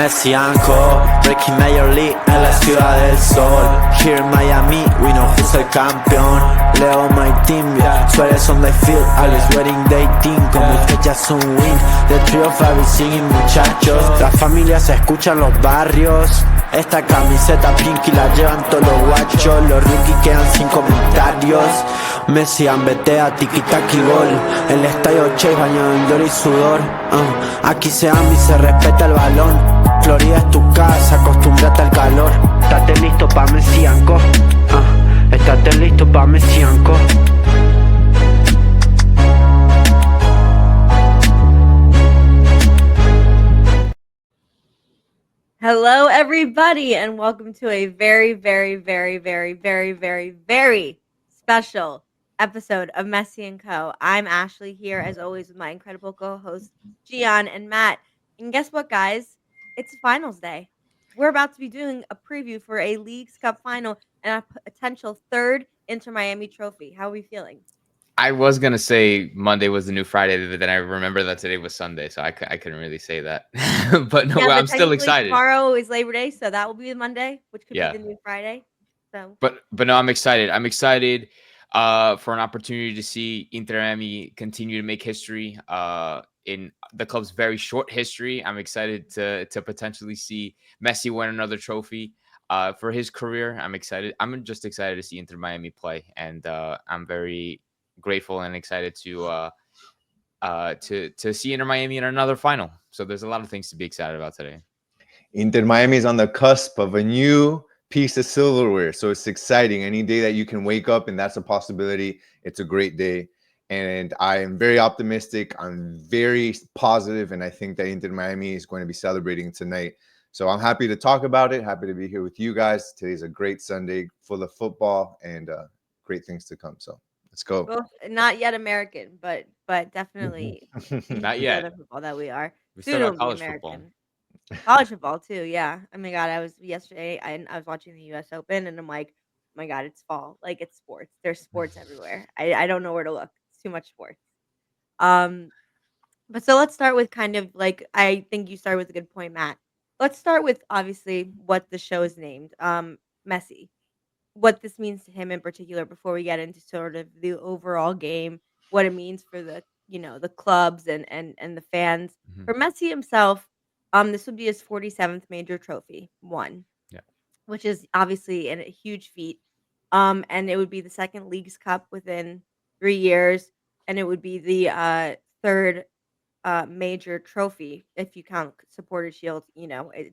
Messi Co, breaking Major League en la ciudad del sol. Here in Miami, we know who's el campeón. Leo my team, yeah. Suárez on the field, always wearing they team. Como que ya son win, the trio of every singing muchachos. Las familias se escuchan los barrios. Esta camiseta pinky la llevan todos los guachos. Los rookies quedan sin comentarios. Messi ambetea, tiki-taki gol. El estadio Chase bañado en gloria y sudor. Aquí se ama y se respeta el balón. Florida es tu casa, acostúmbrate al calor. Estate listo pa' Messi Co. Estate listo pa' Messi Co. Hello, everybody, and welcome to a very, very, very, very, very, very, very special episode of Messi Co. I'm Ashley here, as always, with my incredible co-hosts, Gian and Matt. And guess what, guys? It's finals day. We're about to be doing a preview for a Leagues Cup final and a potential third Inter Miami trophy. How are we feeling? I was going to say Monday was the new Friday, but then I remember that today was Sunday, so I couldn't really say that. But no, I'm still excited. Tomorrow is Labor Day, so that will be the Monday, which could be the new Friday. So, But no, I'm excited. I'm excited for an opportunity to see Inter Miami continue to make history in the club's very short history. I'm excited to potentially see Messi win another trophy for his career. I'm excited. I'm just excited to see Inter Miami play, and I'm very grateful and excited to see Inter Miami in another final. So there's a lot of things to be excited about today. Inter Miami is on the cusp of a new piece of silverware, so it's exciting. Any day that you can wake up and that's a possibility, it's a great day. And I am very optimistic. I'm very positive, and I think that Inter Miami is going to be celebrating tonight. So I'm happy to talk about it. Happy to be here with you guys. Today's a great Sunday full of football and great things to come. So let's go. Well, not yet American, but definitely not yet. Other football that we are. We still got college football. College football too, yeah. Oh my god, I was yesterday. I was watching the U.S. Open, and I'm like, oh my god, it's fall. Like it's sports. There's sports everywhere. I don't know where to look. It's too much sports. But so let's start with kind of like I think you started with a good point, Matt. Let's start with obviously what the show is named, Messi. What this means to him in particular before we get into sort of the overall game, what it means for the the clubs and the fans. Mm-hmm. For Messi himself, this would be his 47th major trophy won. Yeah. Which is obviously a huge feat. And it would be the second Leagues Cup within 3 years, and it would be the third major trophy if you count supporter shield.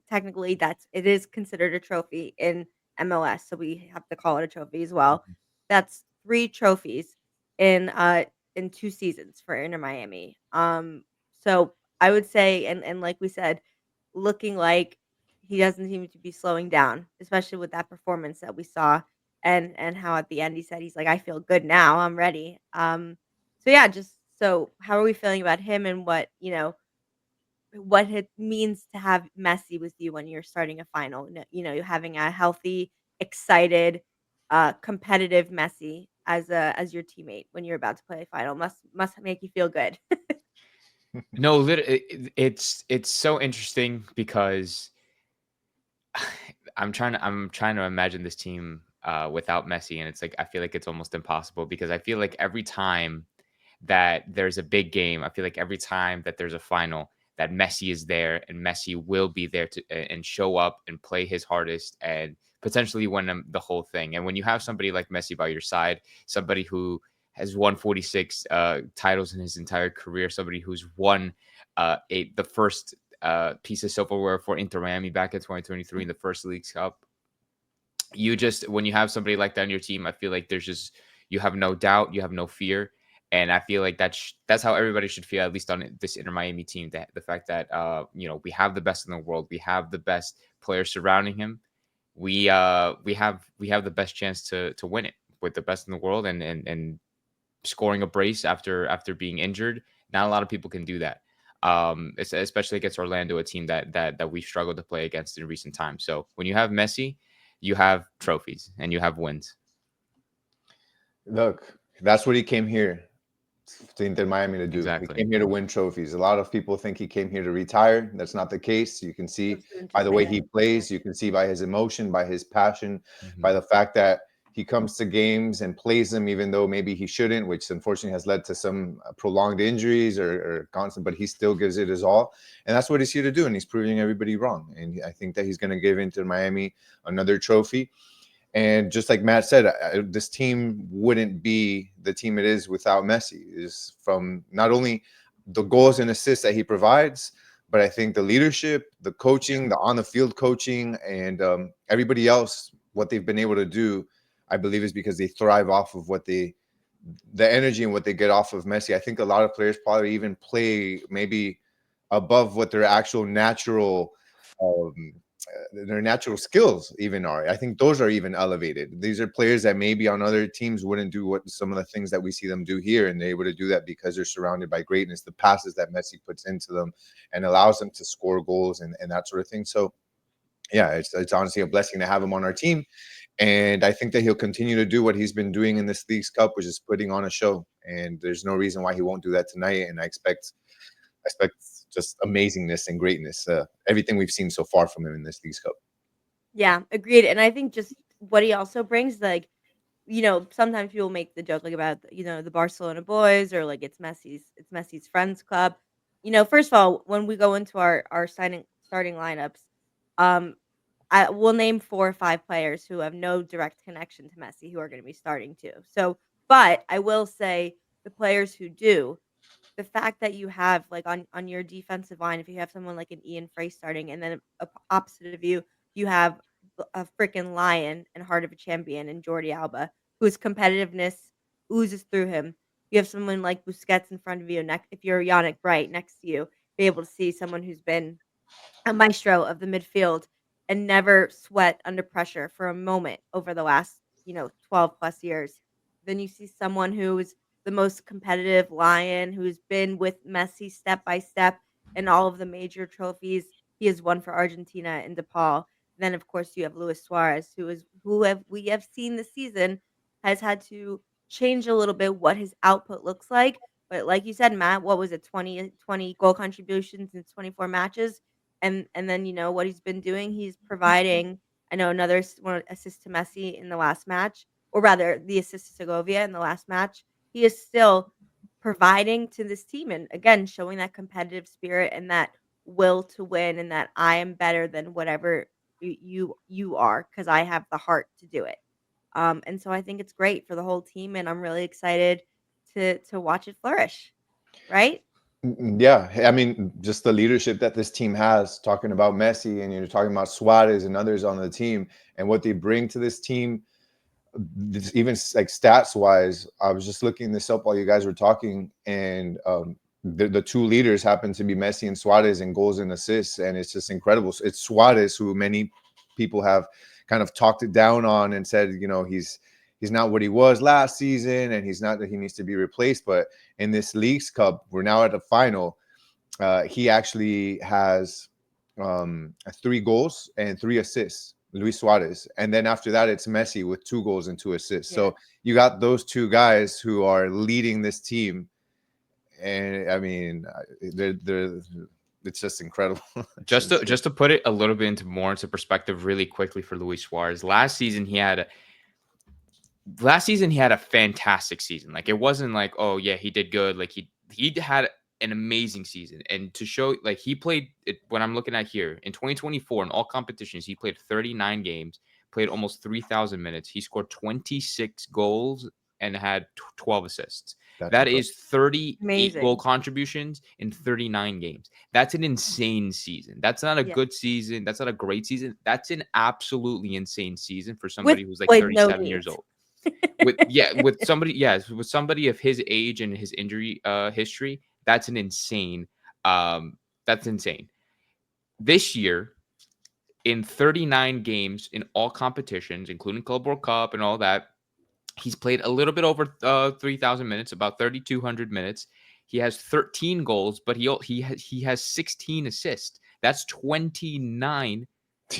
Technically it is considered a trophy in MLS, so we have to call it a trophy as well. Mm-hmm. That's 3 trophies in 2 seasons for Inter Miami. So I would say, and like we said, looking like he doesn't seem to be slowing down, especially with that performance that we saw, and how at the end he said he's like, I feel good now, I'm ready. So yeah, so how are we feeling about him and what it means to have Messi with you when you're starting a final? You're having a healthy, excited, competitive Messi as your teammate when you're about to play a final must make you feel good. No, it's so interesting because I'm trying to imagine this team without Messi, and it's like I feel like it's almost impossible because I feel like every time that there's a big game, I feel like every time that there's a final, that Messi is there and Messi will be there to and show up and play his hardest and potentially win the whole thing. And when you have somebody like Messi by your side, somebody who has won 46 titles in his entire career, somebody who's won the first piece of silverware for Inter Miami back in 2023 in the first Leagues Cup, when you have somebody like that on your team, I feel like you have no doubt, you have no fear. And I feel like that's how everybody should feel, at least on this Inter Miami team. The fact that we have the best in the world, we have the best players surrounding him. We have the best chance to win it with the best in the world and scoring a brace after being injured. Not a lot of people can do that, especially against Orlando, a team that we've struggled to play against in recent times. So when you have Messi, you have trophies and you have wins. Look, that's what he came here to Inter Miami to do. He Exactly. came here to win trophies. A lot of people think he came here to retire. That's not the case. You can see So soon by to the say way that. he plays, you can see by his emotion, by his passion, by Mhm. the fact that he comes to games and plays them even though maybe he shouldn't, which unfortunately has led to some prolonged injuries or constant, but he still gives it his all. And that's what he's here to do. And he's proving everybody wrong. And I think that he's going to give Inter Miami another trophy. And just like Matt said, this team wouldn't be the team it is without Messi. Is from not only the goals and assists that he provides, but I think the leadership, the coaching, the on the field coaching, and everybody else, what they've been able to do, I believe, is because they thrive off of the energy and what they get off of Messi. I think a lot of players probably even play maybe above what their actual natural um, their natural skills even are. I think those are even elevated. These are players that maybe on other teams wouldn't do what some of the things that we see them do here, and they're able to do that because they're surrounded by greatness. The passes that Messi puts into them and allows them to score goals and that sort of thing. So yeah, it's honestly a blessing to have him on our team. And I think that he'll continue to do what he's been doing in this League's Cup, which is putting on a show. And there's no reason why he won't do that tonight. And I expect just amazingness and greatness. Everything we've seen so far from him in this League's Cup. Yeah, agreed. And I think just what he also brings, like, sometimes people make the joke like about, the Barcelona boys or like it's Messi's friends club. First of all, when we go into our starting lineups, um, I will name 4 or 5 players who have no direct connection to Messi who are going to be starting too. So, but I will say the players who do, the fact that you have like on your defensive line, if you have someone like an Ian Frey starting, and then opposite of you, you have a freaking lion and heart of a champion in Jordi Alba, whose competitiveness oozes through him. You have someone like Busquets in front of you. Next, if you're Yannick Bright next to you, be able to see someone who's been a maestro of the midfield and never sweat under pressure for a moment over the last, 12 plus years. Then you see someone who is the most competitive lion who's been with Messi step by step in all of the major trophies he has won for Argentina and DePaul. Then of course you have Luis Suarez, who we have seen this season has had to change a little bit what his output looks like. But like you said, Matt, what was it, 20 goal contributions in 24 matches? And then what he's been doing, he's providing. I know another one assist to Messi in the last match, or rather the assist to Segovia in the last match. He is still providing to this team, and again showing that competitive spirit and that will to win, and that I am better than whatever you are because I have the heart to do it. And so I think it's great for the whole team, and I'm really excited to watch it flourish. Right? Yeah, I mean, just the leadership that this team has, talking about Messi and you're talking about Suarez and others on the team and what they bring to this team, even like stats wise. I was just looking this up while you guys were talking, and the two leaders happen to be Messi and Suarez in goals and assists, and it's just incredible. It's Suarez who many people have kind of talked it down on and said, he's not what he was last season, and he's not that he needs to be replaced. But in this League's Cup, we're now at the final. He actually has 3 goals and 3 assists, Luis Suarez. And then after that, it's Messi with 2 goals and 2 assists. Yeah. So you got those 2 guys who are leading this team. And I mean, they're it's just incredible. Just to put it a little bit into perspective really quickly for Luis Suarez. Last season he had a fantastic season. Like, it wasn't like, oh yeah, he did good. Like, he had an amazing season. And to show, like, he played it, what I'm looking at here in 2024 in all competitions, he played 39 games, played almost 3,000 minutes. He scored 26 goals and had 12 assists. That is 38 goal Amazing. contributions in 39 games. That's an insane season. That's not a Yeah. good season. That's not a great season. That's an absolutely insane season for With somebody who's like with no 37 years needs. old. With somebody of his age and his injury history, that's insane. This year, in 39 games in all competitions, including Club World Cup and all that, he's played a little bit over 3,000 minutes, about 3,200 minutes. He has 13 goals, but he has 16 assists. That's 29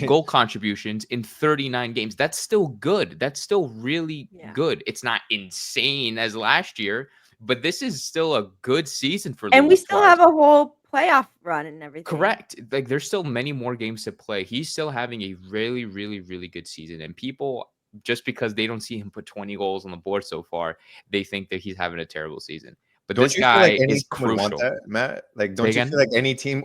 goal contributions in 39 games. That's still good. That's still really Yeah. good. It's not insane as last year, but this is still a good season for And we Luis still Suarez. have a whole playoff run and everything. Correct. Like there's still many more games to play. He's still having a really, really, really good season. And people, just because they don't see him put 20 goals on the board so far, they think that he's having a terrible season. But Don't this you feel like guy any is team would want crucial. that, Matt? Like, Say again?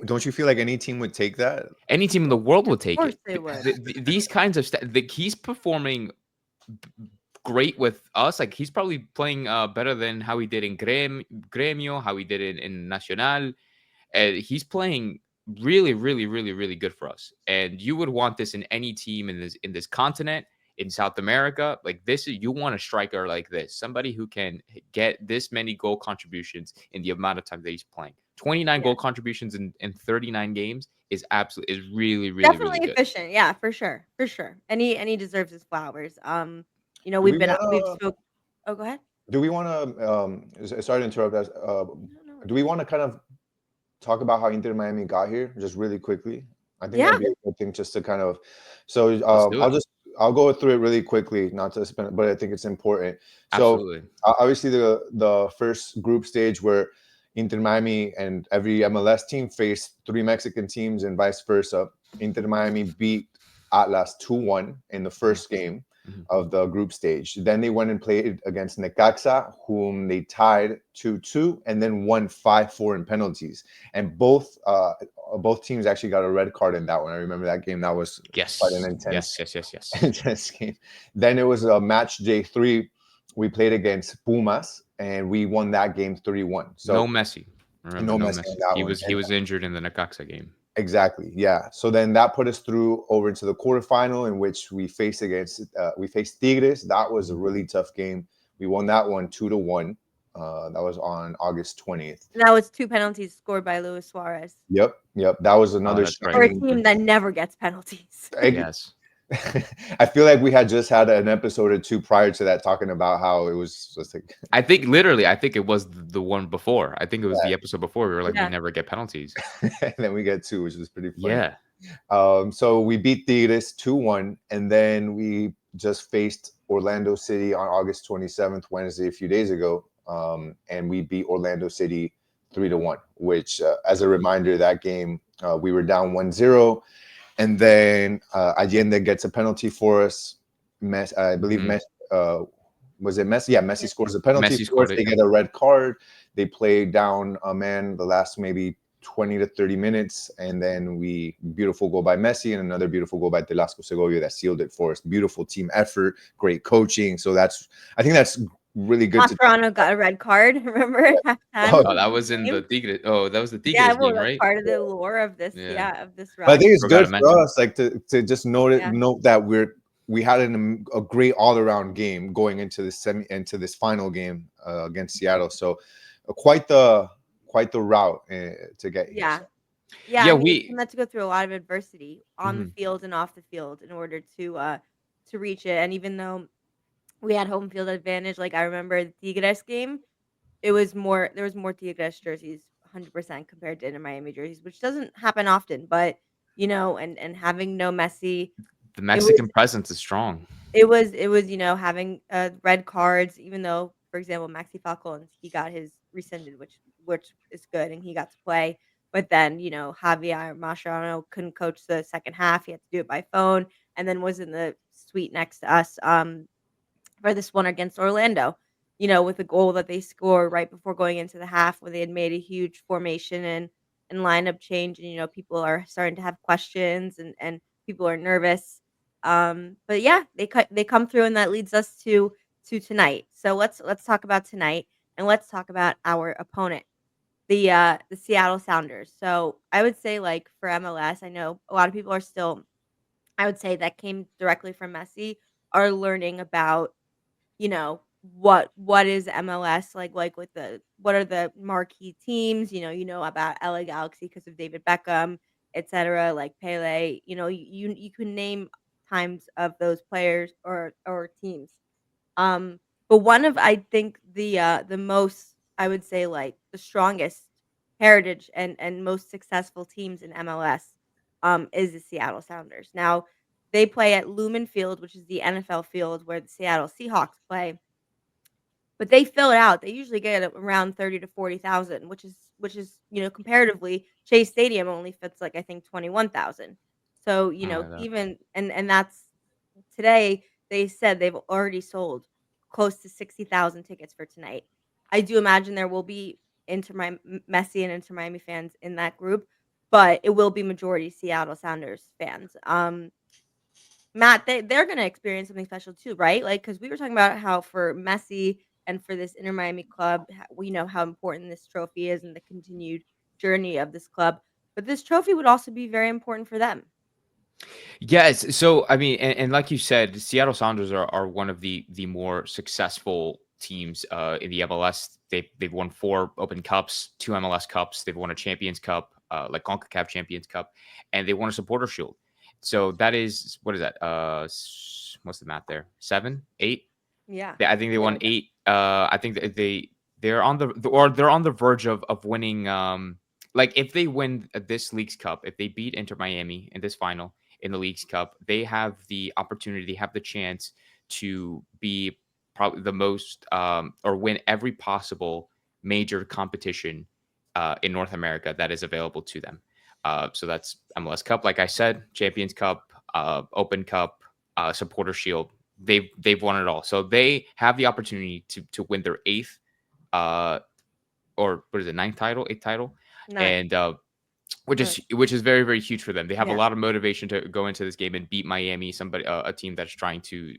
don't you feel like any team would take that? Any team in the world will Of take course it. they would. These kinds of he's performing great with us. Like he's probably playing better than how he did in Gremio, how he did it in Nacional. He's playing really, really, really, really good for us. And you would want this in any team in this continent, in South America. Like this, you want a striker like this, somebody who can get this many goal contributions in the amount of time that he's playing. 29 Yeah. goal contributions in 39 games is really, really, Definitely really good. efficient. Yeah, for sure. For sure. And he deserves his flowers. You know, Do we we've wanna spoke. Oh, go ahead. do we wanna sorry to interrupt us. No. Do we want to kind of talk about how Inter Miami got here just really quickly? I think Yeah. that'd be a good thing just to kind of. So Let's do it. I'll go through it really quickly, not to spend, but I think it's important. So Absolutely. obviously the first group stage where Inter Miami and every MLS team faced three Mexican teams and vice versa. Inter Miami beat Atlas 2-1 in the first game Mhm. of the group stage. Then they went and played against Necaxa, whom they tied 2-2, and then won 5-4 in penalties. And both teams actually got a red card in that one. I remember that game. That was Yes. quite an intense, Yes. intense game. Then it was a match day 3. We played against Pumas, and we won that game 3-1. So no Messi. Remember, no Messi. in that He one. was injured in the Necaxa game. Exactly. Yeah. So then that put us through over into the quarterfinal, in which we faced Tigres. That was a really tough game. We won that one 2-1. That was on August 20th. And that was 2 penalties scored by Luis Suarez. Yep. That was another that's right. For a shining. team that never gets penalties. Yes. I feel like we had just had an episode or two prior to that talking about how it was just like. I think it was the one before. I think it was the episode before. We were like, we never get penalties. And then we get 2, which was pretty funny. Yeah. So we beat Tigres 2-1, and then we just faced Orlando City on August 27th, Wednesday, a few days ago, and we beat Orlando City 3-1. Which, as a reminder, that game we were down 1-0. And then Allende gets a penalty for us. I believe Messi, was it Messi? Yeah, Messi scores a penalty Messi for us. scored it, They get a red card. They play down a man the last maybe 20 to 30 minutes. And then beautiful goal by Messi and another beautiful goal by Telasco Segovia that sealed it for us. Beautiful team effort, great coaching. So I think that's really good. Mascherano got a red card, remember? Oh, that was in the Tigres. Oh, that was the Tigres game, right? Part of the lore of this, of this run. But I think it's Forgot good to for us, like to just note that we had a great all around game going into this final game against Seattle. So quite the route to get here. Yeah. I mean, we had to go through a lot of adversity on the Mhm. field and off the field in order to reach it. And even though we had home field advantage, like I remember the Tigres game, there was more Tigres jerseys 100% compared to Inter Miami jerseys, which doesn't happen often. But and having no Messi, The Mexican presence is strong. it was having red cards, even though, for example, Maxi Falcons, he got his rescinded, which is good, and he got to play. But then Javier Mascherano couldn't coach the second half; he had to do it by phone, and then was in the suite next to us for this one against Orlando. With a goal that they scored right before going into the half, where they had made a huge formation and lineup change, and people are starting to have questions and people are nervous. But yeah, they come through, and that leads us to tonight. So let's talk about tonight, and let's talk about our opponent, the Seattle Sounders. So I would say, like, for MLS, I know a lot of people are still, I would say, that came directly from Messi, are learning about what is MLS like with what are the marquee teams, about LA Galaxy because of David Beckham, etc., like Pele, you can name times of those players or teams. Um, but one of, I think, the most, I would say, like, the strongest heritage and most successful teams in MLS is the Seattle Sounders. Now, they play at Lumen Field, which is the NFL field where the Seattle Seahawks play. but they fill it out. They usually get around 30 to 40,000, which is comparatively, Chase Stadium only fits like I think 21,000. So Oh, that. even and that's today they said they've already sold close to 60,000 tickets for tonight. I do imagine there will be Messi and Inter Miami fans in that group, but it will be majority Seattle Sounders fans. Matt, they're gonna experience something special too, right? Like, because we were talking about how for Messi and for this Inter Miami club, we know how important this trophy is and the continued journey of this club. But this trophy would also be very important for them. Yes. So I mean, and like you said, Seattle Sounders are one of the more successful teams in the MLS. They've won 4 Open Cups, 2 MLS Cups. They've won a Champions Cup, like CONCACAF Champions Cup, and they won a Supporter Shield. So that is, what is that? What's the math there? 7, 8. Yeah, I think they something won like that. 8. I think that they're on they're on the verge of winning. Like if they win this League's Cup, if they beat Inter Miami in this final in the League's Cup, they have the opportunity, they have the chance to be probably the most or win every possible major competition in North America that is available to them. So that's MLS Cup, like I said, Champions Cup, Open Cup, Supporter Shield. They've won it all, so they have the opportunity to win their 8th, or what is it, ninth title, 8th title, 9. and which Uh, is very, very huge for them. They have a yeah, lot of motivation to go into this game and beat Miami, somebody a team that's trying to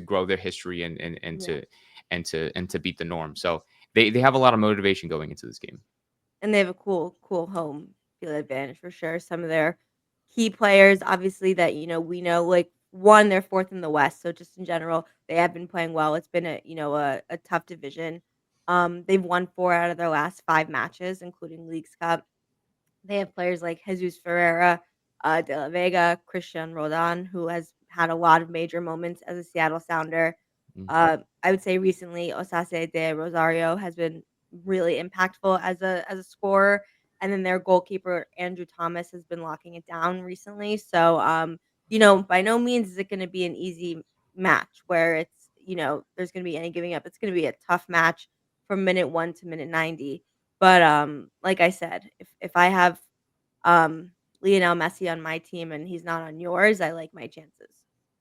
grow their history and yeah. to beat the norm. So they have a lot of motivation going into this game. And they have a cool home field advantage for sure. Some of their key players, obviously, that we know, like one, they're fourth in the West, so just in general, they have been playing well. It's been a tough division. They've won 4 out of their last 5 matches, including Leagues Cup. They have players like Jesus Ferreira, De La Vega, Christian Roldan, who has had a lot of major moments as a Seattle Sounder. Mm. I would say recently, Osase de Rosario has been really impactful as a scorer, and then their goalkeeper Andrew Thomas has been locking it down recently. So, by no means is it going to be an easy match where there's going to be any giving up. It's going to be a tough match from minute 1 to minute 90. But, like I said, if I have, Lionel Messi on my team and he's not on yours, I like my chances.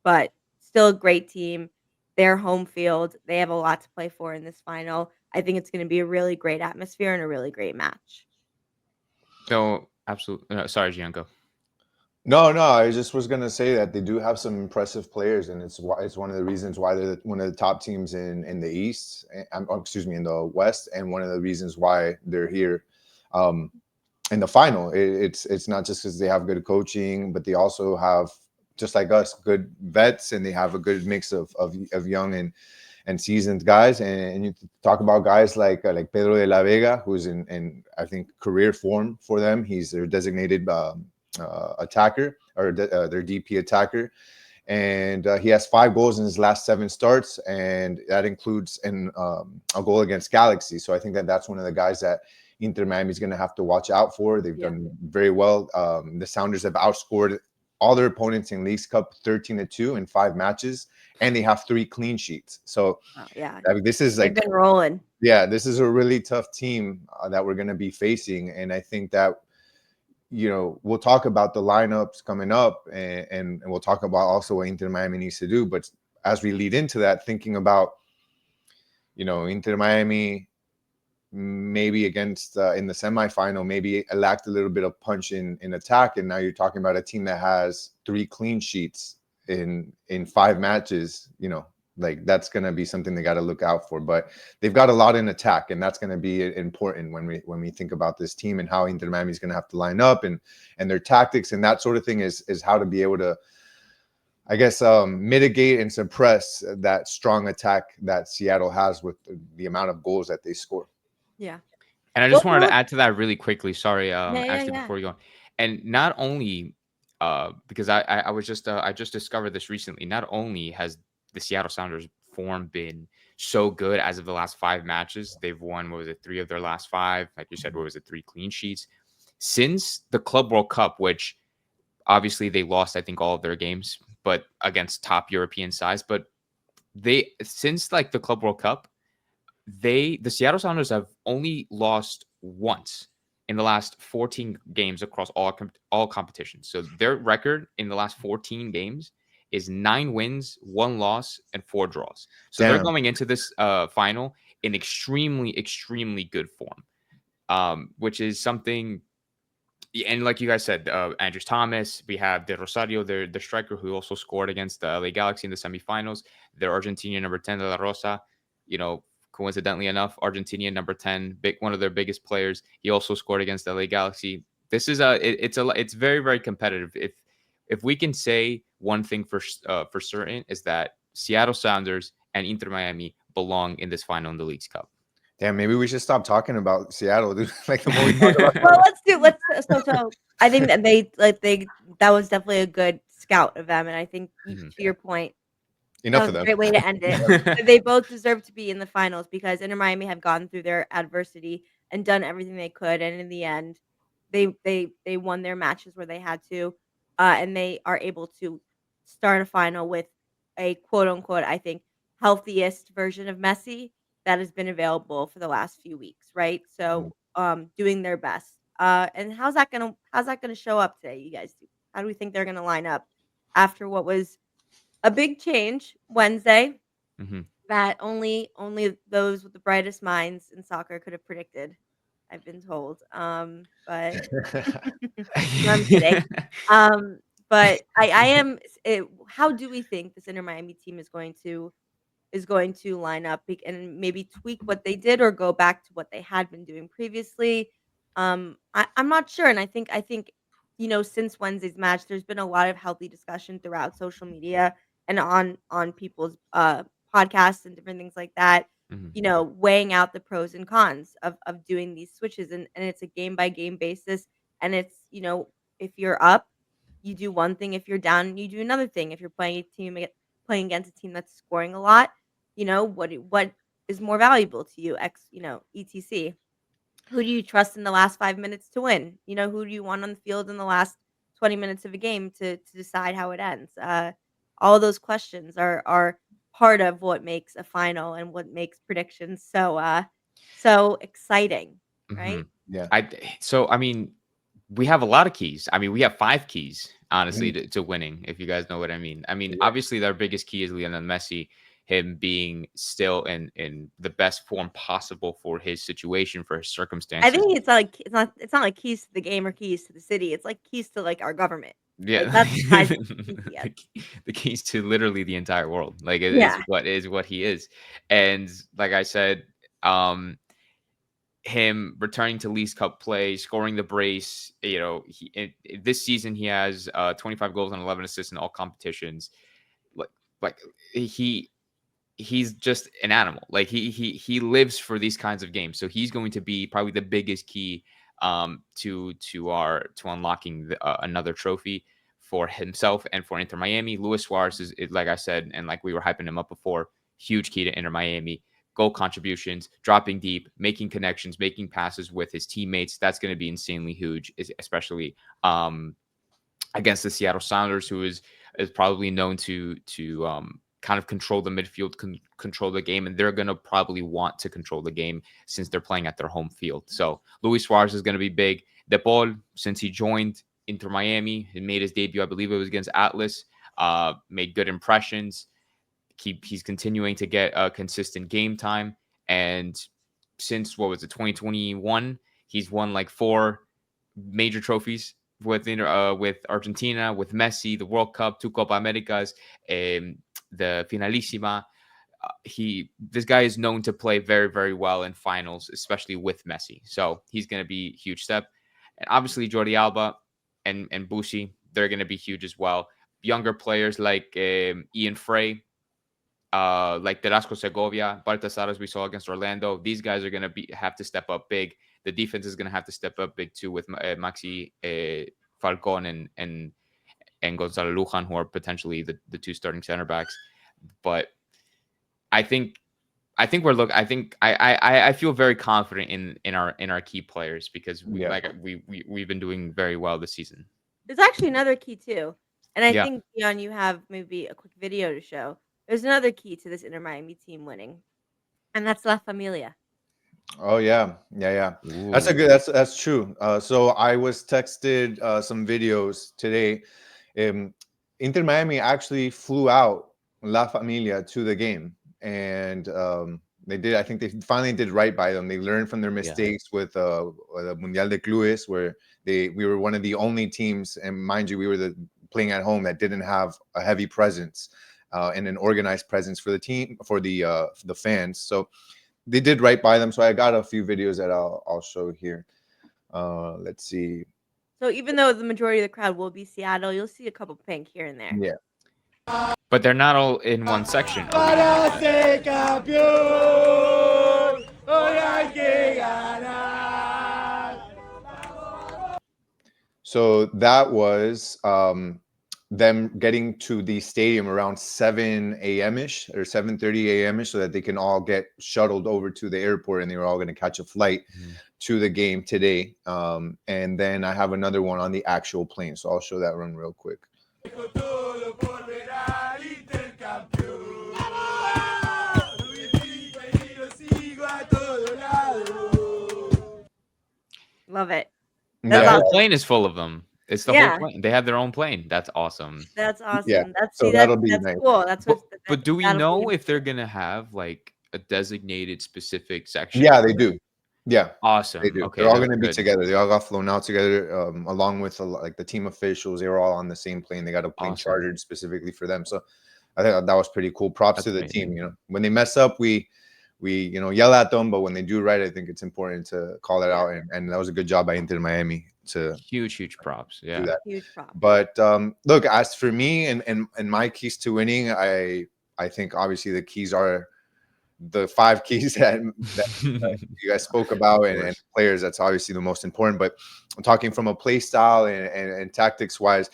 But still a great team. Their home field, they have a lot to play for in this final. I think it's gonna be a really great atmosphere and a really great match. So absolutely, sorry, Gianco. No, no, I just was gonna say that they do have some impressive players, and it's one of the reasons why they're one of the top teams in the East. Excuse me, in the West, and one of the reasons why they're here um, in the final. It's not just because they have good coaching, but they also have, just like us, good vets, and they have a good mix of young and seasoned guys. And you talk about guys like Pedro de la Vega, who's in I think career form for them. He's their designated attacker, or their DP attacker, and he has 5 goals in his last 7 starts, and that includes a goal against Galaxy. So I think that's one of the guys that Inter Miami is going to have to watch out for. They've Yeah. done very well. The Sounders have outscored all their opponents in Leagues Cup 13-2 in 5 matches, and they have 3 clean sheets. So Oh, yeah. I mean, this is They've like, been rolling. yeah, this is a really tough team that we're going to be facing, and I think that we'll talk about the lineups coming up, and we'll talk about also what Inter Miami needs to do. But as we lead into that, thinking about, Inter Miami maybe against in the semifinal, maybe it lacked a little bit of punch in attack, and now you're talking about a team that has 3 clean sheets in 5 matches. Like that's going to be something they got to look out for. But they've got a lot in attack, and that's going to be important when we think about this team and how Inter Miami is going to have to line up, and their tactics and that sort of thing is how to be able to, I guess, mitigate and suppress that strong attack that Seattle has with the amount of goals that they score. Yeah. And I Well, just wanted to add to that really quickly. Sorry, yeah, actually, yeah. before you go on, and not only because I was just I just discovered this recently. Not only has the Seattle Sounders form been so good as of the last 5 matches, they've won, what was it, 3 of their last 5. Like you said, what was it, 3 clean sheets since the Club World Cup, which obviously they lost, I think, all of their games, but against top European sides. But since like the Club World Cup, the Seattle Sounders have only lost once in the last 14 games across all competitions. So their record in the last 14 games is 9 wins, 1 loss, and 4 draws. So they're Damn. going into this final in extremely good form, which is something. And like you guys said, Andrews Thomas, we have De Rosario, the striker who also scored against the LA Galaxy in the semifinals. Their Argentinian number 10, De La Rosa, coincidentally enough, Argentinian number 10, one of their biggest players. He also scored against the LA Galaxy. This is it's very, very competitive. If we can say one thing for certain is that Seattle Sounders and Inter Miami belong in this final in the Leagues Cup. Damn, maybe we should stop talking about Seattle, dude. Like the more we talk about Well, so I think that that was definitely a good scout of them, and I think Mhm. to your point, that enough was of a them. great way to end it. That they both deserve to be in the finals because Inter Miami have gone through their adversity and done everything they could, and in the end, they won their matches where they had to, and they are able to start a final with a quote unquote, I think, healthiest version of Messi that has been available for the last few weeks, right? So, doing their best. And how's that gonna show up today, you guys? How do we think they're gonna line up after what was a big change Wednesday Mhm. that only those with the brightest minds in soccer could have predicted, I've been told. But no, I'm kidding. Um, but I am. How do we think this Inter Miami team is going to line up and maybe tweak what they did or go back to what they had been doing previously. I'm not sure, and I think since Wednesday's match, there's been a lot of healthy discussion throughout social media and on people's podcasts and different things like that. Mhm. Weighing out the pros and cons of doing these switches, and it's a game by game basis, and it's if you're up, you do one thing. If you're down, you do another thing. If you're playing against a team that's scoring a lot, what is more valuable to you, etc. Who do you trust in the last 5 minutes to win? Who do you want on the field in the last 20 minutes of a game to decide how it ends? All those questions are part of what makes a final and what makes predictions so exciting, right? Mhm. Yeah. I mean, we have a lot of keys. I mean, we have 5 keys, honestly, Mhm. to winning, if you guys know what I mean. I mean, Yeah. obviously, their biggest key is Lionel Messi, him being still in the best form possible for his situation, for his I circumstances. think it's not like keys to the game or keys to the city. It's like keys to like our government. Like Yeah. that's the size of the keys he gets. The keys to literally the entire world. Like, it Yeah. is what he is. And like I said, um him returning to Leagues Cup play, scoring the brace. This season he has 25 goals and 11 assists in all competitions. Like, like he he's just an animal. Like, he lives for these kinds of games. So he's going to be probably the biggest key to unlocking another trophy for himself and for Inter Miami. Luis Suarez is, like I said, and like we were hyping him up before, huge key to Inter Miami. Goal contributions, dropping deep, making connections, making passes with his teammates. That's going to be insanely huge, especially against the Seattle Sounders, who is probably known to kind of control the midfield, control the game, and they're going to probably want to control the game since they're playing at their home field. So Luis Suarez is going to be big. De Paul, since he joined Inter Miami, he made his debut, I believe it was against Atlas, made good impressions. He's continuing to get consistent game time, and since what was it, 2021, he's won like 4 major trophies with Argentina, with Messi, the World Cup, 2 Copa Americas, the Finalissima. This guy is known to play very, very well in finals, especially with Messi. So he's going to be a huge step. And obviously Jordi Alba and Bushi, they're going to be huge as well. Younger players like Ian Frey, like Terasco Segovia, Baltasar, as we saw against Orlando. These guys are going to have to step up big. The defense is going to have to step up big too with Maxi Falcon and Gonzalo Lujan, who are potentially the 2 starting center backs. But I think I feel very confident in our key players because Yeah. we've been doing very well this season. There's actually another key too, and I Yeah. think, Dion, you have maybe a quick video to show. There's another key to this Inter Miami team winning. And that's La Familia. Oh yeah. That's a Ooh. good. That's true. So I was texted some videos today. Inter Miami actually flew out La Familia to the game, and they did. I think they finally did right by them. They learned from their mistakes with the Mundial de Clubes, where we were one of the only teams, and mind you, we were playing at home that didn't have a heavy presence and an organized presence for the team for the fans. So they did right by them. So I got a few videos that I'll show here. Let's see. So even though the majority of the crowd will be Seattle, you'll see a couple pink here and there. Yeah. But they're not all in one section. Are we gonna do So that was them getting to the stadium around 7 a.m. ish or 7:30 a.m. ish, so that they can all get shuttled over to the airport, and they were all going to catch a flight to the game today. And then I have another one on the actual plane, so I'll show that run real quick. Love it. The That's whole awesome. plane is full of them. It's the Yeah. whole plane. They have their own plane. That's awesome. That's awesome. Yeah, That's so see, that'll be that's nice. cool. That's But, what. but do we that'll know be if they're cool. gonna have like a designated specific section? Yeah, they do. Yeah, Awesome. they do. Okay, They're all that's going to be good. together. They all got flown out together, along with like the team officials. They were all on the same plane. They got a plane Awesome. chartered specifically for them. So I think that was pretty cool. Props That's to the amazing. team. You know, when they mess up, we yell at them, but when they do right, I think it's important to call it out. And that was a good job by Inter Miami to Huge props. do Yeah. that. Huge prop. But look, as for me and my keys to winning, I think obviously the keys are the 5 keys that you guys spoke about, and players. That's obviously the most important. But I'm talking from a play style and tactics wise,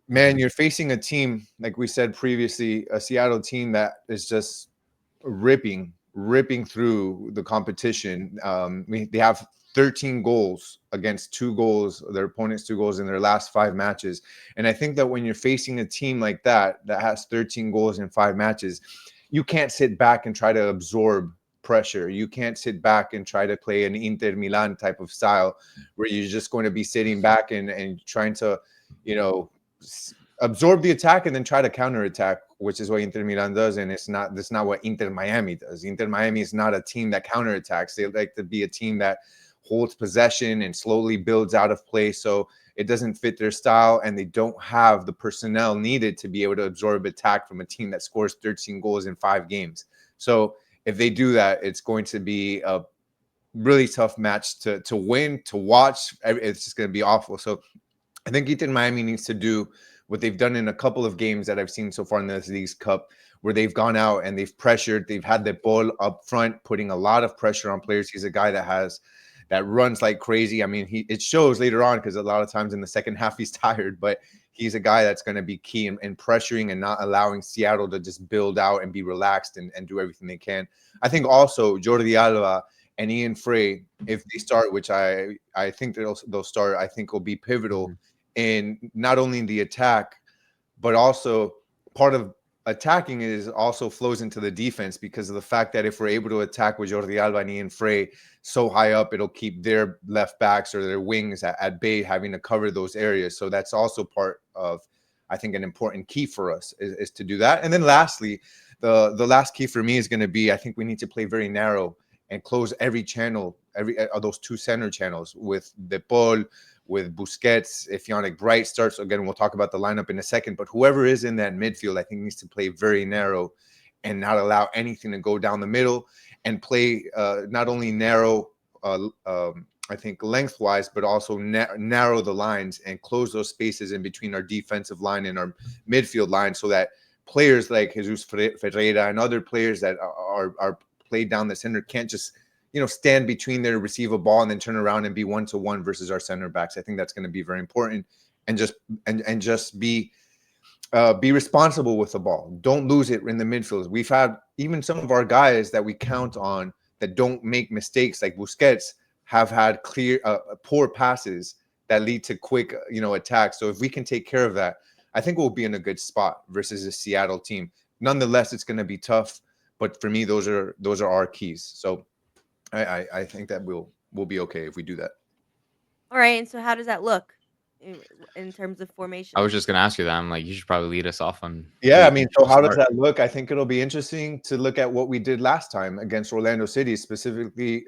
man, you're facing a team, like we said previously, a Seattle team that is just ripping through the competition. They have 13 goals against 2 goals, their opponents 2 goals in their last 5 matches. And I think that when you're facing a team like that has 13 goals in 5 matches, you can't sit back and try to absorb pressure. You can't sit back and try to play an Inter Milan type of style where you're just going to be sitting back and trying to, absorb the attack and then try to counterattack, which is what Inter Milan does. And that's not what Inter Miami does. Inter Miami is not a team that counterattacks. They like to be a team that holds possession and slowly builds out of play. So it doesn't fit their style, and they don't have the personnel needed to be able to absorb attack from a team that scores 13 goals in 5 games. So if they do that, it's going to be a really tough match to win, to watch. It's just going to be awful. So I think Inter Miami needs to do what they've done in a couple of games that I've seen so far in this League's Cup, where they've gone out and they've pressured. They've had the ball up front, putting a lot of pressure on players. He's a guy that runs like crazy. I mean, it shows later on, because a lot of times in the second half he's tired, but he's a guy that's going to be key in pressuring and not allowing Seattle to just build out and be relaxed and do everything they can. I think also Jordi Alba and Ian Frey, if they start, which I think they'll start, I think will be pivotal in not only the attack, but also part of attacking is also flows into the defense, because of the fact that if we're able to attack with Jordi Alba and Ian Frey so high up, it'll keep their left backs or their wings at bay, having to cover those areas. So that's also part of, I think, an important key for us is to do that. And then lastly, the last key for me is going to be, I think we need to play very narrow and close every channel, every of those 2 center channels with De Paul, with Busquets. If Yannick Bright starts, again, we'll talk about the lineup in a second, but whoever is in that midfield, I think needs to play very narrow and not allow anything to go down the middle, and play not only narrow, I think lengthwise, but also narrow the lines and close those spaces in between our defensive line and our midfield line, so that players like Jesus Ferreira and other players that are played down the center can't just stand between there, receive a ball, and then turn around and be 1-to-1 versus our center backs. I think that's going to be very important, and just be responsible with the ball. Don't lose it in the midfield. We've had even some of our guys that we count on that don't make mistakes, like Busquets, have had clear poor passes that lead to quick attacks. So if we can take care of that, I think we'll be in a good spot versus a Seattle team. Nonetheless, it's going to be tough. But for me, those are our keys. So I think that we'll be okay if we do that. All right, and so how does that look in terms of I was formation? just gonna ask you that. I'm like, you should probably lead us off on who Yeah, I you mean, think so should how does start. that look? I think it'll be interesting to look at what we did last time against Orlando City, specifically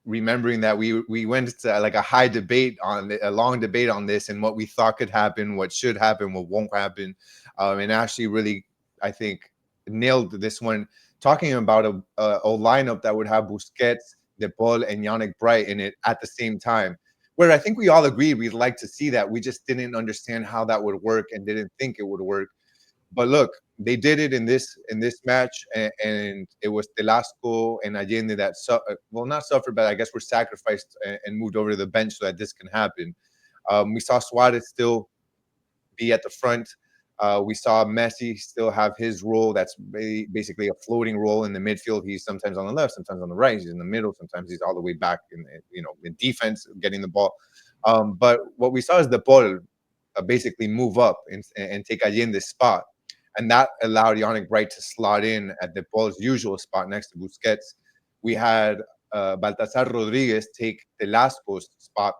remembering that we went to like a high debate on a long debate on this and what we thought could happen, what should happen, what won't happen, and actually really, I think, nailed this one, talking about a lineup that would have Busquets, De Paul, and Yannick Bright in it at the same time. Where I think we all agreed we'd like to see that. We just didn't understand how that would work and didn't think it would work. But look, they did it in this match, and it was Telasco and Allende that well, not suffered, but I guess were sacrificed and moved over to the bench so that this can happen. We saw Suarez still be at the front. We saw Messi still have his role. That's basically a floating role in the midfield. He's sometimes on the left, sometimes on the right. He's in the middle. Sometimes he's all the way back in defense, getting the ball. But what we saw is the Paul basically move up and take Allende's spot. And that allowed Yannick Bright to slot in at the Paul's usual spot next to Busquets. We had Baltasar Rodriguez take Velasco's spot.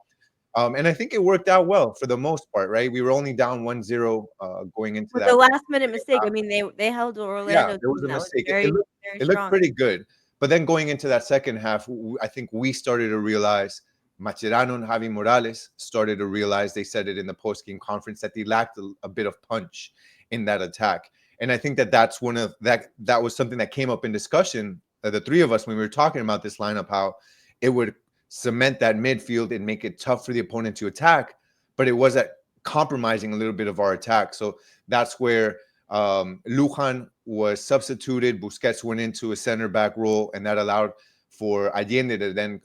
And I think it worked out well for the most part, right? We were only down 1-0 going into With the that. last minute mistake, I mean, they held the Yeah, Orlando there was team a that was mistake. It, very, it looked very it looked strong. pretty good, but then going into that second half, I think we started to realize Mascherano and Javi Morales started to realize. They said it in the post game conference that they lacked a bit of punch in that attack, and I think that's one of that was something that came up in discussion. The three of us when we were talking about this lineup, how it would cement that midfield and make it tough for the opponent to attack, but it was at compromising a little bit of our attack. So that's where Lujan was substituted. Busquets went into a center back role, and that allowed for Allende to then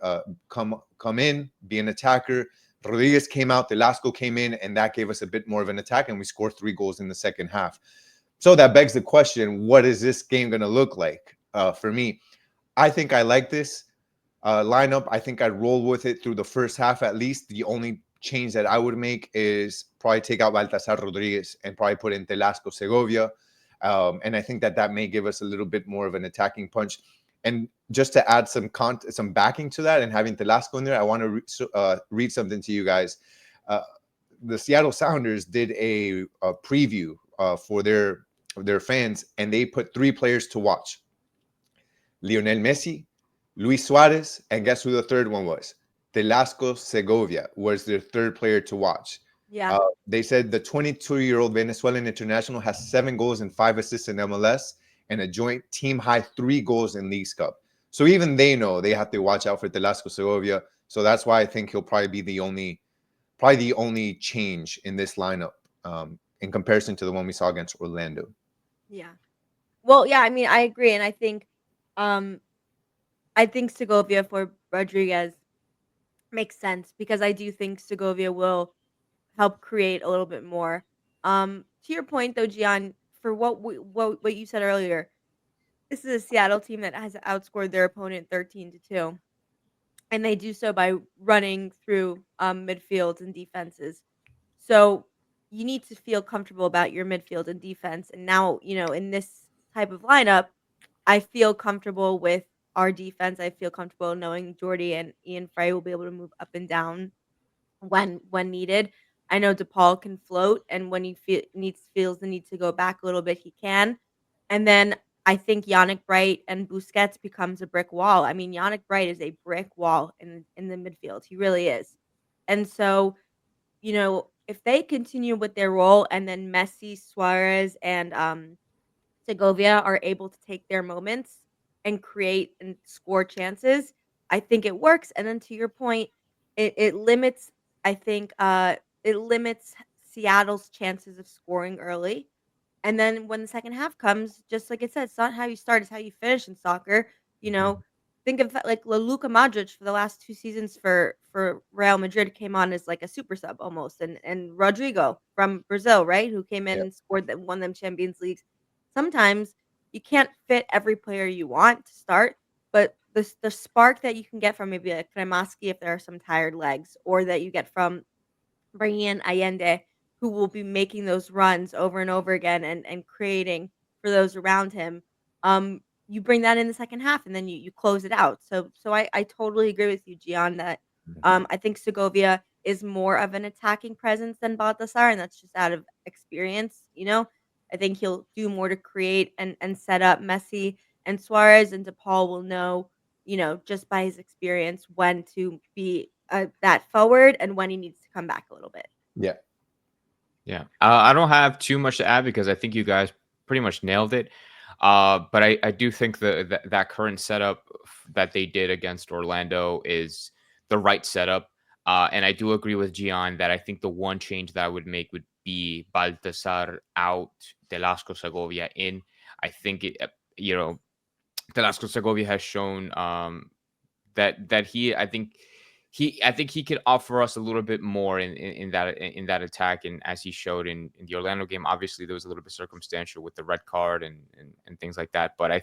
come in, be an attacker. Rodriguez came out, Velasco came in, and that gave us a bit more of an attack, and we scored 3 goals in the second half. So that begs the question, what is this game going to look like? For me, I think I like this lineup. I think I'd roll with it through the first half at least. The only change that I would make is probably take out Baltasar Rodriguez and probably put in Telasco Segovia. And I think that may give us a little bit more of an attacking punch. And just to add some backing to that and having Telasco in there, I want to read something to you guys. The Seattle Sounders did a preview for their fans, and they put 3 players to watch: Lionel Messi, Luis Suarez, and guess who the third one was? Telasco Segovia was their third player to watch. Yeah. They said the 22-year-old Venezuelan international has 7 goals and 5 assists in MLS and a joint team high 3 goals in Leagues Cup. So even they know they have to watch out for Telasco Segovia. So that's why I think he'll probably be the only change in this lineup in comparison to the one we saw against Orlando. Yeah. Well, yeah, I mean, I agree, and um, I think Segovia for Rodriguez makes sense because I do think Segovia will help create a little bit more. To your point though, Gian, for what you said earlier, this is a Seattle team that has outscored their opponent 13-2, and they do so by running through midfields and defenses. So you need to feel comfortable about your midfield and defense. And now, in this type of lineup, I feel comfortable with our defense. I feel comfortable knowing Jordy and Ian Frey will be able to move up and down when needed. I know DePaul can float, and when he feels the need to go back a little bit, he can. And then I think Yannick Bright and Busquets becomes a brick wall. I mean, Yannick Bright is a brick wall in the midfield. He really is. And so, if they continue with their role, and then Messi, Suarez, and Segovia are able to take their moments and create and score chances, I think it works. And then to your point, it limits, I think, it limits Seattle's chances of scoring early. And then when the second half comes, just like it said, it's not how you start, it's how you finish in soccer. You know, think of like Luka Modric for the last 2 seasons for Real Madrid came on as like a super sub almost, and Rodrigo from Brazil, right, who came in Yeah. and scored that won them Champions Leagues. Sometimes you can't fit every player you want to start, but the spark that you can get from maybe a Kremaski if there are some tired legs, or that you get from bringing in Allende, who will be making those runs over and over again and creating for those around him. Um, you bring that in the second half, and then you close it out. So I totally agree with you, Gian, that I think Segovia is more of an attacking presence than Baltasar, and that's just out of experience. I think he'll do more to create and set up Messi and Suarez, and DePaul will know, just by his experience, when to be that forward and when he needs to come back a little bit. Yeah. Yeah. I don't have too much to add because I think you guys pretty much nailed it. But I do think that current setup that they did against Orlando is the right setup. And I do agree with Gian that I think the one change that I would make would be Baltasar out, Velasco Segovia in. I think Velasco Segovia has shown that I think he could offer us a little bit more in that attack. And as he showed in the Orlando game, obviously there was a little bit circumstantial with the red card and things like that. But I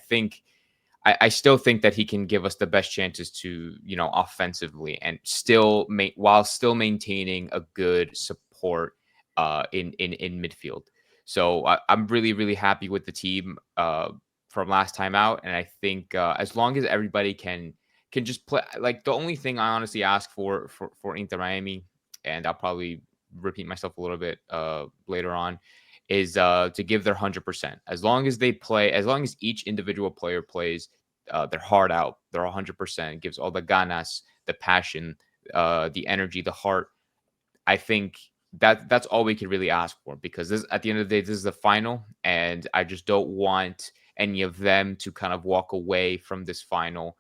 still think that he can give us the best chances to, offensively and while still maintaining a good support in midfield. So I'm really, really happy with the team from last time out. And I think as long as everybody can just play, like, the only thing I honestly ask for Inter Miami, and I'll probably repeat myself a little bit later on, is to give their 100%. As long as each individual player plays their heart out, their 100%, gives all the ganas, the passion, the energy, the heart. I think that's all we could really ask for, because at the end of the day, this is the final, and I just don't want any of them to kind of walk away from this final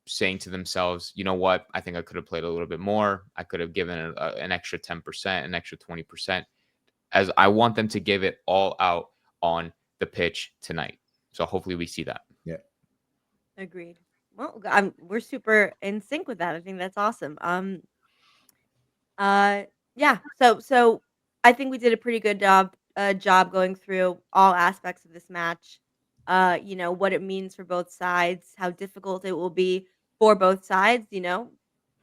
saying to themselves, you know what, I think I could have played a little bit more. I could have given an extra 10%, an extra 20%, as I want them to give it all out on the pitch tonight. So hopefully we see that. Yeah. Agreed. Well, we're super in sync with that. I think that's awesome. Yeah. So I think we did a pretty good job going through all aspects of this match. What it means for both sides, how difficult it will be for both sides. No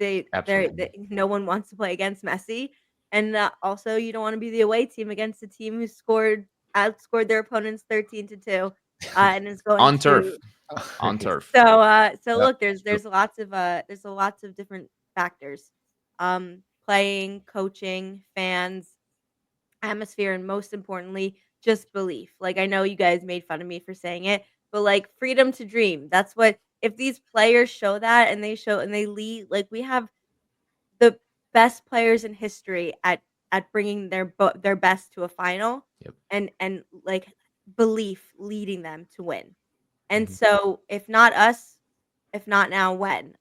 one wants to play against Messi, and also you don't want to be the away team against a team who outscored their opponents 13-2, and is going On to turf. On turf. So look, there's lots of different factors. Playing, coaching, fans, atmosphere, and most importantly, just belief. Like, I know you guys made fun of me for saying it, but like, freedom to dream. That's what, if these players show that, and they lead, like, we have the best players in history at bringing their best to a final. Yep. And like, belief leading them to win. And Mhm. so, if not us, if not now, when?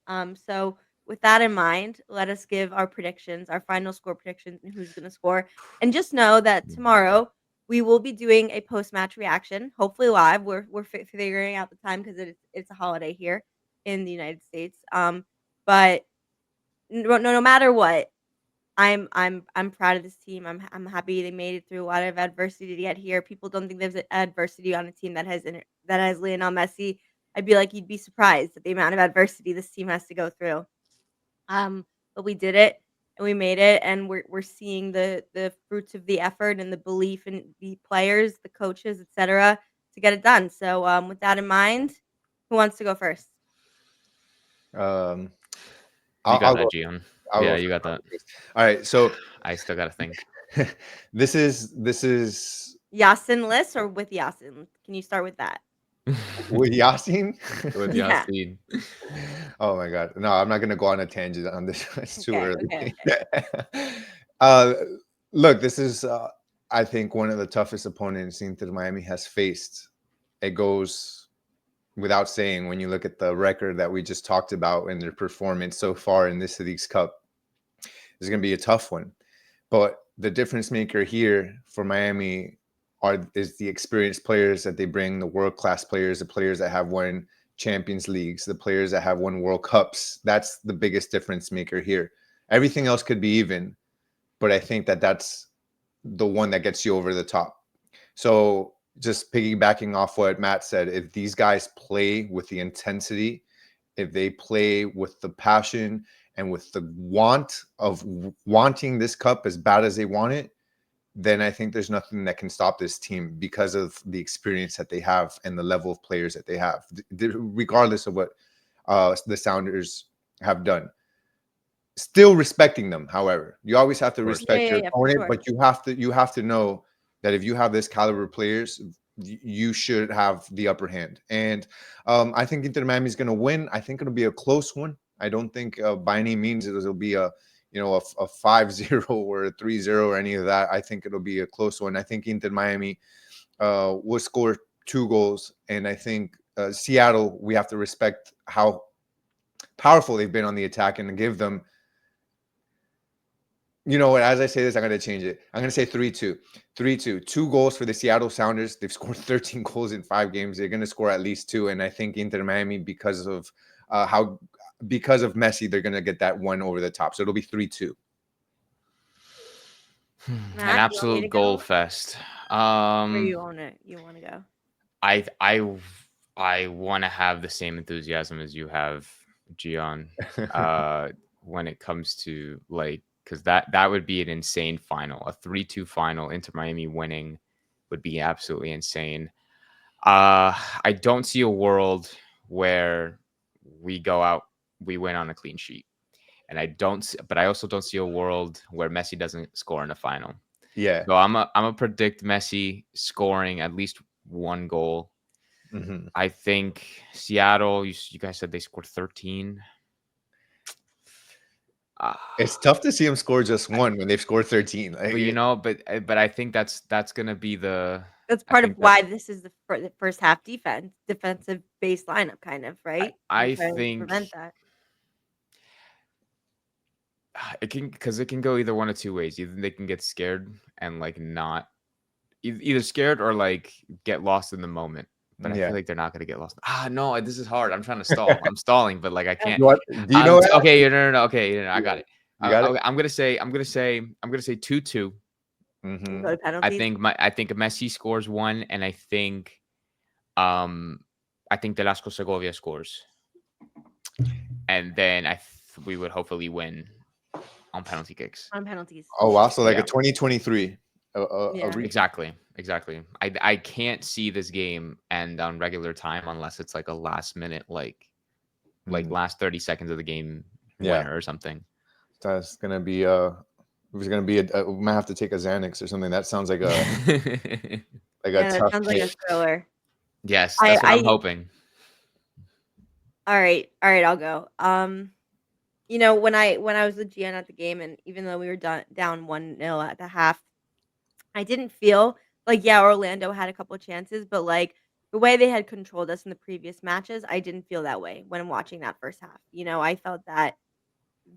So with that in mind, let us give our predictions, our final score predictions, and who's going to score. And just know that tomorrow we will be doing a post-match reaction, hopefully live. We're figuring out the time because it's a holiday here in the United States. But no matter what, I'm proud of this team. I'm happy they made it through a lot of adversity to get here. People don't think there's adversity on a team that has Lionel Messi. I'd be like, you'd be surprised at the amount of adversity this team has to go through. But we did it, and we made it, and we're seeing the fruits of the effort and the belief in the players, the coaches, etc., to get it done. So with that in mind, who wants to go first? Um, You got I'll that, go. Gian. I'll Yeah, go you got that. first. All right. So I still got to think. this is Yasin list or with Yasin? Can you start with that? with Yasin. With Yeah. Yasin. Oh my God. No, I'm not gonna go on a tangent on this. It's too Okay, early. okay. uh, look, this is I think one of the toughest opponents Inter Miami has faced. It goes without saying when you look at the record that we just talked about and their performance so far in this League's Cup. It's gonna be a tough one. But the difference maker here for Miami is the experienced players that they bring, the world-class players, the players that have won Champions Leagues, the players that have won World Cups. That's the biggest difference maker here. Everything else could be even, but I think that that's the one that gets you over the top. So just piggybacking off what Matt said, if these guys play with the intensity, if they play with the passion and with the want of wanting this cup as bad as they want it, then I think there's nothing that can stop this team because of the experience that they have and the level of players that they have, regardless of what the Sounders have done. Still respecting them, however, you always have to Of course. respect your Yeah, for opponent, sure. but you have to know that if you have this caliber of players, you should have the upper hand. And I think Inter Miami is going to win. I think it'll be a close one. I don't think by any means it'll be a a 5-0 or a 3-0 or any of that. I think it'll be a close one. I think Inter Miami will score 2 goals, and I think Seattle, we have to respect how powerful they've been on the attack and give them. You know what? As I say this, I'm going to change it. I'm going to say 3-2. 3-2. 2 goals for the Seattle Sounders. They've scored 13 goals in 5 games. They're going to score at least 2. And I think Inter Miami, because of Messi, they're going to get that one over the top. So it'll be 3-2. An Matt, you want me absolute to goal go? fest. Where you want to go? I want to have the same enthusiasm as you have, Gian, when it comes to because that would be an insane final. A 3-2 final, Inter Miami winning would be absolutely insane. I don't see a world where we win on a clean sheet. And but I also don't see a world where Messi doesn't score in a final. Yeah. So I'm a predict Messi scoring at least 1 goal. Mm-hmm. I think Seattle, you guys said they scored 13. It's tough to see them score just 1 when they've scored 13. But I think that's gonna be the. That's I part of think why this is the first half defensive based lineup, kind of, right? I Trying to think prevent that. it can go either one of 2 ways. Either they can get scared and not either scared or get lost in the moment. But I Yeah. feel like they're not gonna get lost. No, this is hard. I'm trying to stall. I'm stalling, but I can't. What? Do you know? Okay, no. Okay, I got it. You got it? Okay, I'm gonna say 2-2. Mm-hmm. Go to penalties. I think Messi scores 1, and I think Velasco Segovia scores, and then we would hopefully win on penalty kicks. On penalties. Oh wow! So like Yeah. a 2023. Yeah. Exactly. I can't see this game end on regular time unless it's a last minute last 30 seconds of the game winner or something. That's gonna be It's gonna be we might have to take a Xanax or something. That sounds like a That tough sounds like a thriller. Yes, that's what I'm hoping. All right, I'll go. When I was with Gian at the game, and even though we were down 1-0 at the half, I didn't feel Orlando had a couple chances, but the way they had controlled us in the previous matches, I didn't feel that way when watching that first half. I felt that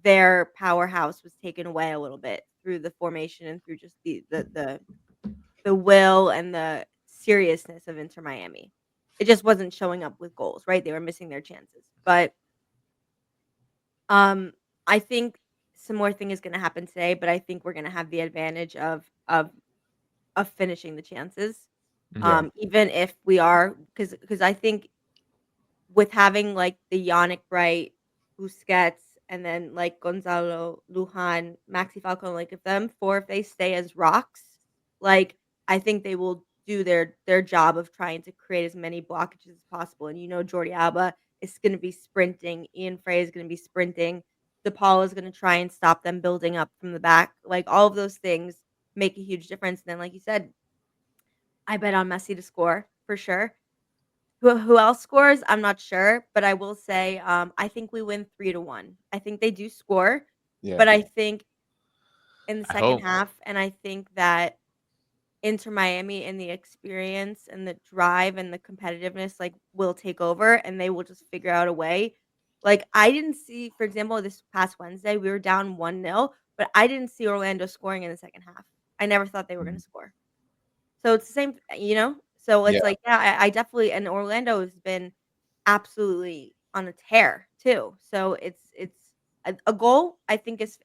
their powerhouse was taken away a little bit through the formation and through just the will and the seriousness of Inter Miami. It just wasn't showing up with goals, right? They were missing their chances. But I think some more thing is going to happen today, but I think we're going to have the advantage of finishing the chances. Yeah. Even if we are because I think with having the Yannick Bright, Busquets, and then Gonzalo, Lujan, Maxi Falcon, if them 4, if they stay as rocks, I think they will do their job of trying to create as many blockages as possible. And Jordi Alba is going to be sprinting, Ian Frey is going to be sprinting, DePaul is going to try and stop them building up from the back. All of those things make a huge difference. And then, like you said, I bet on Messi to score for sure. Who else scores? I'm not sure, but I will say I think we win 3-1. I think they do score, Yeah. but I think in the I second hope. half, and I think that Inter Miami and the experience and the drive and the competitiveness will take over, and they will just figure out a way. I didn't see, for example, this past Wednesday we were down 1-0, but I didn't see Orlando scoring in the second half. I never thought they were going to score. So it's the same. So it's Yeah. I definitely, and Orlando has been absolutely on a tear too. So it's a goal I think is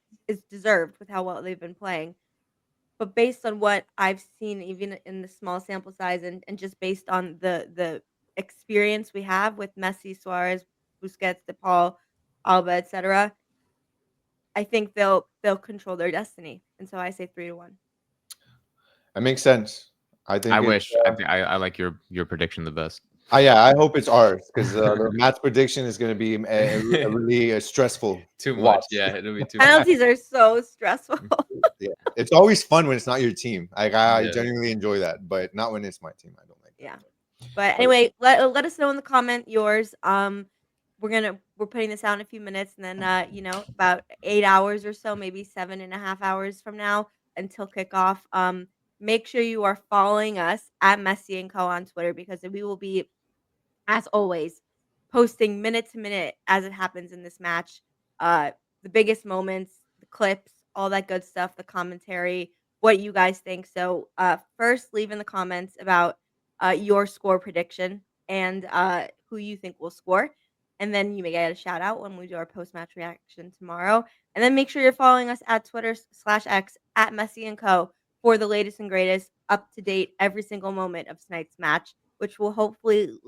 deserved with how well they've been playing. But based on what I've seen, even in the small sample size, and just based on the experience we have with Messi, Suarez, Busquets, DePaul, Alba, etc., I think they'll control their destiny. And so I say 3-1. That makes sense. I think I it's, wish. I like your prediction the best. yeah, I hope it's ours because the Matt's prediction is going to be a really stressful Too watch. much. Yeah, it'll be too much. Penalties are so stressful. Yeah. It's always fun when it's not your team. Like I Yeah. genuinely enjoy that, but not when it's my team. I don't like that. Yeah. But anyway, let us know in the comment yours. We're putting this out in a few minutes, and then about 8 hours or so, maybe 7.5 hours from now until kickoff. Make sure you are following us at Messi and Co on Twitter because we will be, as always, posting minute to minute as it happens in this match. The biggest moments, the clips, all that good stuff, the commentary, what you guys think. So, first, leave in the comments about your score prediction and who you think will score. And then you may get a shout out when we do our post match reaction tomorrow. And then make sure you're following us at Twitter/X at Messi and Co for the latest and greatest, up to date every single moment of tonight's match, which will hopefully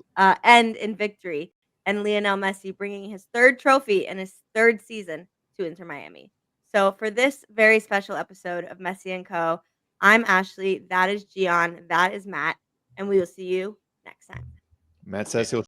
end in victory and Lionel Messi bringing his third trophy in his third season to Inter Miami. So for this very special episode of Messi and Co, I'm Ashley, that is Gian, that is Matt, and we will see you next time. Matt says he'll